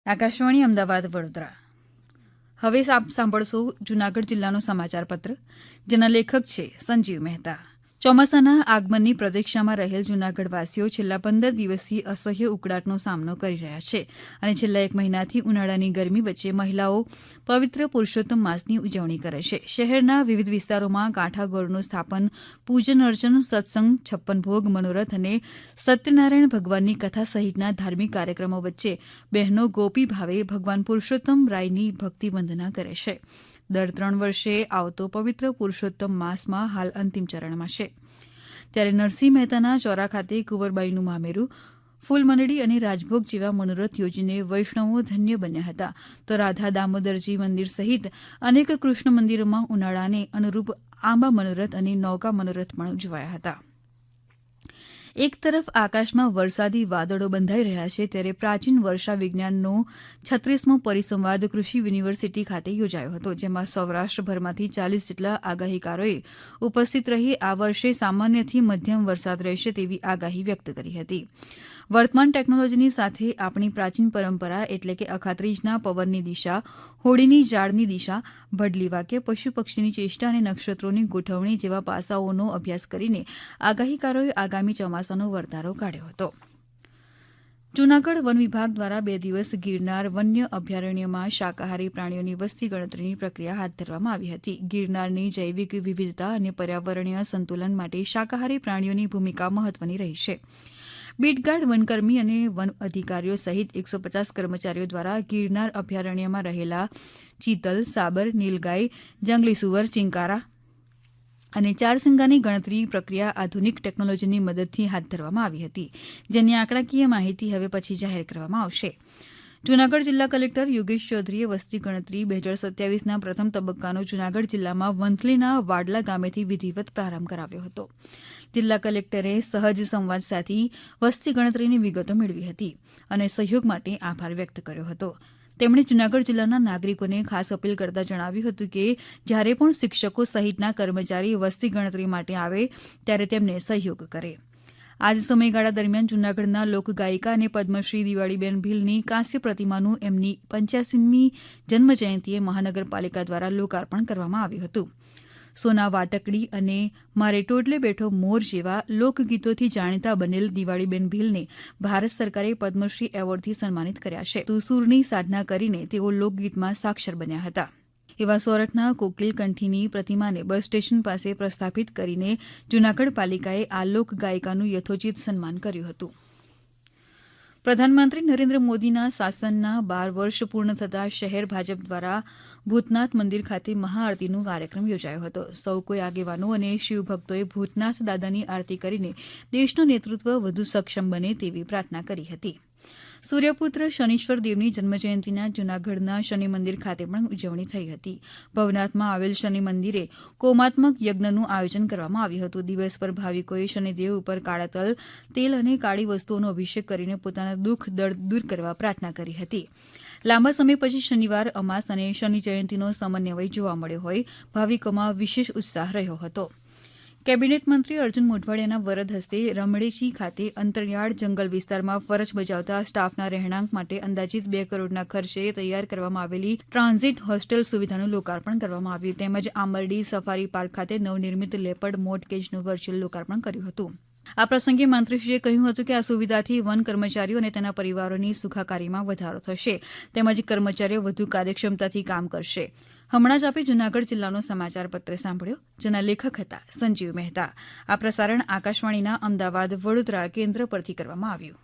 આકાશવાણી અમદાવાદ વડોદરા. હવે આપ સાંભળશો જૂનાગઢ જિલ્લાનો સમાચાર પત્ર, જેના લેખક છે સંજીવ મહેતા. ચોમાસાના આગમનની પ્રતીક્ષામાં રહેલ જૂનાગઢવાસીઓ છેલ્લા 15 દિવસથી અસહ્ય ઉકળાટનો સામનો કરી રહ્યા છે અને છેલ્લા 1 મહિનાથી ઉનાળાની ગરમી વચ્ચે મહિલાઓ પવિત્ર પુરુષોત્તમ માસની ઉજવણી કરે છે. શહેરના વિવિધ વિસ્તારોમાં કાંઠા ગૌરનું સ્થાપન, પૂજન અર્ચન, સત્સંગ, 56 ભોગ, મનોરથ અને સત્યનારાયણ ભગવાનની કથા સહિતના ધાર્મિક કાર્યક્રમો વચ્ચે બહેનો ગોપી ભાવે ભગવાન પુરુષોત્તમ રાયની ભક્તિ વંદના કરે છે. દર 3 વર્ષે આવતો પવિત્ર પુરુષોત્તમ માસમાં હાલ અંતિમ ચરણમાં છે. ત્યારે નરસિંહ મહેતાના ચોરા ખાતે કુંવરબાઈનું મામેરું, ફૂલ મંડળી અને રાજભોગ જેવા મનોરથ યોજીને વૈષ્ણવો ધન્ય બન્યા હતા. તો રાધા દામોદરજી મંદિર સહિત અનેક કૃષ્ણ મંદિરોમાં ઉનાળાને અનુરૂપ આંબા મનોરથ અને નૌકા મનોરથ પણ ઉજવાયા હતા. એક તરફ આકાશમાં વરસાદી વાદળો બંધાઈ રહ્યા છે, ત્યારે પ્રાચીન વર્ષા વિજ્ઞાનનો 36મો પરિસંવાદ કૃષિ યુનિવર્સિટી ખાતે યોજાયો હતો, જેમાં સૌરાષ્ટ્રભરમાંથી 40 જેટલા આગાહીકારોએ ઉપસ્થિત રહી આ વર્ષે સામાન્યથી મધ્યમ વરસાદ રહેશે તેવી આગાહી વ્યક્ત કરી હતી. વર્તમાન ટેકનોલોજીની સાથે આપણી પ્રાચીન પરંપરા એટલે કે અખાત્રીજના પવનની દિશા, હોળીની જાળની દિશા, ભડલી વાક્ય, પશુ પક્ષીની ચેષ્ટા અને નક્ષત્રોની ગોઠવણી જેવા પાસાઓનો અભ્યાસ કરીને આગાહીકારોએ આગામી ચોમાસાનો વર્તારો કાઢ્યો હતો. જૂનાગઢ વન વિભાગ દ્વારા 2 દિવસ ગિરનાર વન્ય અભયારણ્યમાં શાકાહારી પ્રાણીઓની વસ્તી ગણતરીની પ્રક્રિયા હાથ ધરવામાં આવી હતી. ગિરનારની જૈવિક વિવિધતા અને પર્યાવરણીય સંતુલન માટે શાકાહારી પ્રાણીઓની ભૂમિકા મહત્વની રહી છે. બીટગાર્ડ, વનકર્મી અને વન અધિકારીઓ સહિત 150 કર્મચારીઓ દ્વારા ગિરનાર અભયારણ્યમાં રહેલા ચિતલ, સાબર, નીલગાય, જંગલી સુવર, ચિંકારા અને ચારસિંગાની ગણતરી પ્રક્રિયા આધુનિક ટેકનોલોજીની મદદથી હાથ ધરવામાં આવી હતી, જેની આંકડાકીય માહિતી હવે પછી જાહેર કરવામાં આવશે. જૂનાગઢ જિલ્લા કલેક્ટર યોગેશ ચૌધરીએ વસ્તી ગણતરી 2027ના પ્રથમ તબક્કાનો જૂનાગઢ જિલ્લામાં વંથલીના વાડલા ગામેથી વિધિવત પ્રારંભ કરાવ્યો હતો. જિલ્લા કલેક્ટરે સહજ સંવાદ સાધી વસ્તી ગણતરીની વિગતો મેળવી હતી અને સહયોગ માટે આભાર વ્યક્ત કર્યો હતો. તેમણે જૂનાગઢ જિલ્લાના નાગરિકોને ખાસ અપીલ કરતા જણાવ્યું હતું કે જ્યારે પણ શિક્ષકો સહિતના કર્મચારી વસ્તી ગણતરી માટે આવે ત્યારે તેમને સહયોગ કરે. આ જ સમયગાળા દરમિયાન જૂનાગઢના લોકગાયિકા અને પદ્મશ્રી દિવાળીબેન ભીલની કાંસ્ય પ્રતિમાનું એમની 85મી જન્મજયંતિએ મહાનગરપાલિકા દ્વારા લોકાર્પણ કરવામાં આવ્યું હતું. સોના વાટકડી અને મારે ટોડલે બેઠો મોર જેવા લોકગીતોથી જાણીતા બનેલ દિવાળીબેન ભીલને ભારત સરકારે પદ્મશ્રી એવોર્ડથી સન્માનિત કર્યા છે. તો સૂરની સાધના કરીને તેઓ લોકગીતમાં સાક્ષર બન્યા હતા. એવા સોરઠના કોકિલ કંઠીની પ્રતિમાને બસ સ્ટેશન પાસે પ્રસ્થાપિત કરીને જૂનાગઢ પાલિકાએ આ લોકગાયિકાનું યથોચિત સન્માન કર્યું હતું. પ્રધાનમંત્રી નરેન્દ્ર મોદીના શાસનના 12 વર્ષ પૂર્ણ થતાં શહેર ભાજપ દ્વારા ભૂતનાથ મંદિર ખાતે મહાઆરતીનો કાર્યક્રમ યોજાયો હતો. સૌ કોઈ આગેવાનો અને શિવભક્તોએ ભૂતનાથ દાદાની આરતી કરીને દેશનું નેતૃત્વ વધુ સક્ષમ બને તેવી પ્રાર્થના કરી હતી. સૂર્યપુત્ર શનીશ્વર દેવની જન્મજયંતિના જૂનાગઢના શનિ મંદિર ખાતે પણ ઉજવણી થઈ હતી. ભવનાથમાં આવેલ શનિ મંદિરે કોમાત્મક યજ્ઞનું આયોજન કરવામાં આવ્યું હતું. દિવસભર ભાવિકોએ શનિદેવ ઉપર કાળા તલ, તેલ અને કાળી વસ્તુઓનો અભિષેક કરીને પોતાના દુઃખ દર્દ દૂર કરવા પ્રાર્થના કરી હતી. લાંબા સમય પછી શનિવાર અમાસ અને શનિ જયંતિનો સમન્વય જોવા મળ્યો હોય ભાવિકોમાં વિશેષ ઉત્સાહ રહ્યો હતો. કેબિનેટ મંત્રી અર્જુન મોઢવાડિયાના વરદ હસ્તે રમણેચી ખાતે અંતરિયાળ જંગલ વિસ્તારમાં ફરજ બજાવતા સ્ટાફના રહેણાંક માટે અંદાજિત 2 કરોડના ખર્ચે તૈયાર કરવામાં આવેલી ટ્રાન્ઝિટ હોસ્ટેલ સુવિધાનું લોકાર્પણ કરવામાં આવ્યું. તેમજ આંબરડી સફારી પાર્ક ખાતે નવનિર્મિત લેપર્ડ મોટ કેજનું વર્ચ્યુઅલ લોકાર્પણ કર્યું હતું. આ પ્રસંગે મંત્રીશ્રીએ કહ્યું હતું કે આ સુવિધાથી વન કર્મચારીઓ અને તેના પરિવારોની સુખાકારીમાં વધારો થશે, તેમજ કર્મચારીઓ વધુ કાર્યક્ષમતાથી કામ કરશે. હમણાં જ આપે જૂનાગઢ જિલ્લાનો સમાચાર પત્ર સાંભળ્યો, જેના લેખક હતા સંજીવ મહેતા. આ પ્રસારણ આકાશવાણીના અમદાવાદ વડોદરા કેન્દ્ર પરથી કરવામાં આવ્યું.